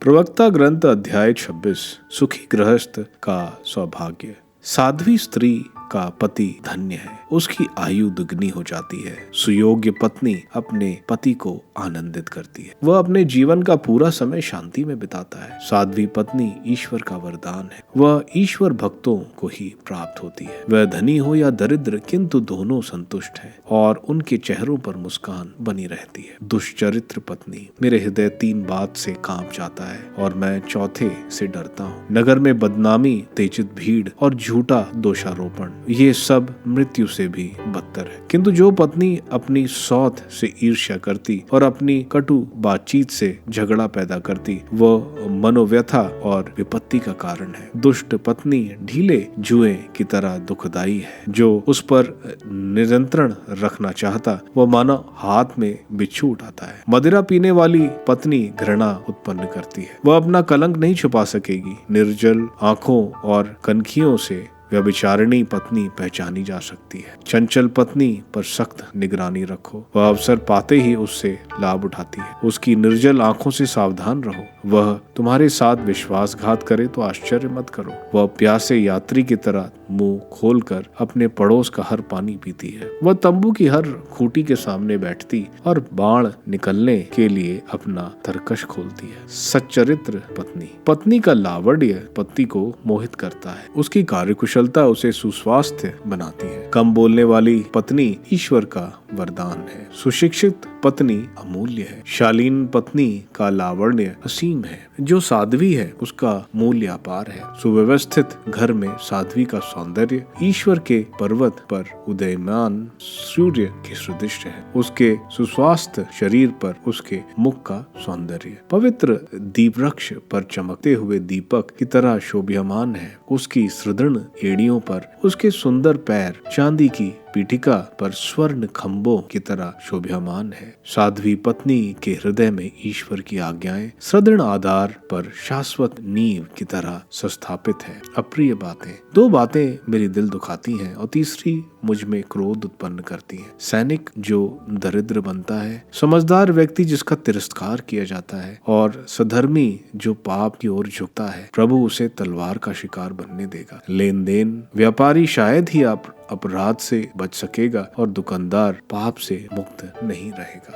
प्रवक्ता ग्रंथ अध्याय 26। सुखी गृहस्थ का सौभाग्य। साध्वी स्त्री का पति धन्य है, उसकी आयु दुगनी हो जाती है। सुयोग्य पत्नी अपने पति को आनंदित करती है, वह अपने जीवन का पूरा समय शांति में बिताता है। साध्वी पत्नी ईश्वर का वरदान है, वह ईश्वर भक्तों को ही प्राप्त होती है। वह धनी हो या दरिद्र, किंतु दोनों संतुष्ट हैं और उनके चेहरों पर मुस्कान बनी रहती है। दुष्चरित्र पत्नी। मेरे हृदय 3 बात से कांप जाता है और मैं चौथे से डरता हूँ। नगर में बदनामी, तेजित भीड़ और झूठा दोषारोपण, ये सब मृत्यु से भी बदतर है। किंतु जो पत्नी अपनी सौत से ईर्ष्या करती और अपनी कटु बातचीत से झगड़ा पैदा करती, वह मनोव्यथा और विपत्ति का कारण है। दुष्ट पत्नी ढीले जुए की तरह दुखदाई है। जो उस पर नियंत्रण रखना चाहता, वह मानो हाथ में बिच्छू उठाता है। मदिरा पीने वाली पत्नी घृणा उत्पन्न करती है, वह अपना कलंक नहीं छुपा सकेगी। निर्जल आंखों और कनखियों से व्यभिचारिणी पत्नी पहचानी जा सकती है। चंचल पत्नी पर सख्त निगरानी रखो, वह अवसर पाते ही उससे लाभ उठाती है। उसकी निर्जल आंखों से सावधान रहो, वह तुम्हारे साथ विश्वासघात करे तो आश्चर्य मत करो। वह प्यासे यात्री की तरह मुंह खोलकर अपने पड़ोस का हर पानी पीती है। वह तंबू की हर खूंटी के सामने बैठती और बाण निकलने के लिए अपना तरकश खोलती है। सच्चरित्र पत्नी। पत्नी का लावण्य पति को मोहित करता है, उसकी कार्यकुशलता उसे सुस्वास्थ्य बनाती है। कम बोलने वाली पत्नी ईश्वर का वरदान है। सुशिक्षित पत्नी अमूल्य है। शालीन पत्नी का लावण्य असीम है। जो साध्वी है उसका मूल्य अपार है। सुव्यवस्थित घर में साध्वी का सौंदर्य ईश्वर के पर्वत पर उदयमान सूर्य के सदृश है। उसके सुस्वास्थ्य शरीर पर उसके मुख का सौंदर्य पवित्र दीपवृक्ष पर चमकते हुए दीपक की तरह शोभ्यमान है। उसकी सुदृढ़ एड़ियों पर उसके सुंदर पैर चांदी की पीठिका पर स्वर्ण खंभों की तरह शोभ्यमान है। साध्वी पत्नी के हृदय में ईश्वर की आज्ञाएं सुदृढ़ आधार पर शाश्वत नींव की तरह संस्थापित है। अप्रिय बातें। 2 बातें मेरी दिल दुखाती हैं और तीसरी मुझ में क्रोध उत्पन्न करती है। सैनिक जो दरिद्र बनता है, समझदार व्यक्ति जिसका तिरस्कार किया जाता है और सधर्मी जो पाप की ओर झुकता है, प्रभु उसे तलवार का शिकार बनने देगा। लेन देन। व्यापारी शायद ही अपराध से बच सकेगा और दुकानदार पाप से मुक्त नहीं रहेगा।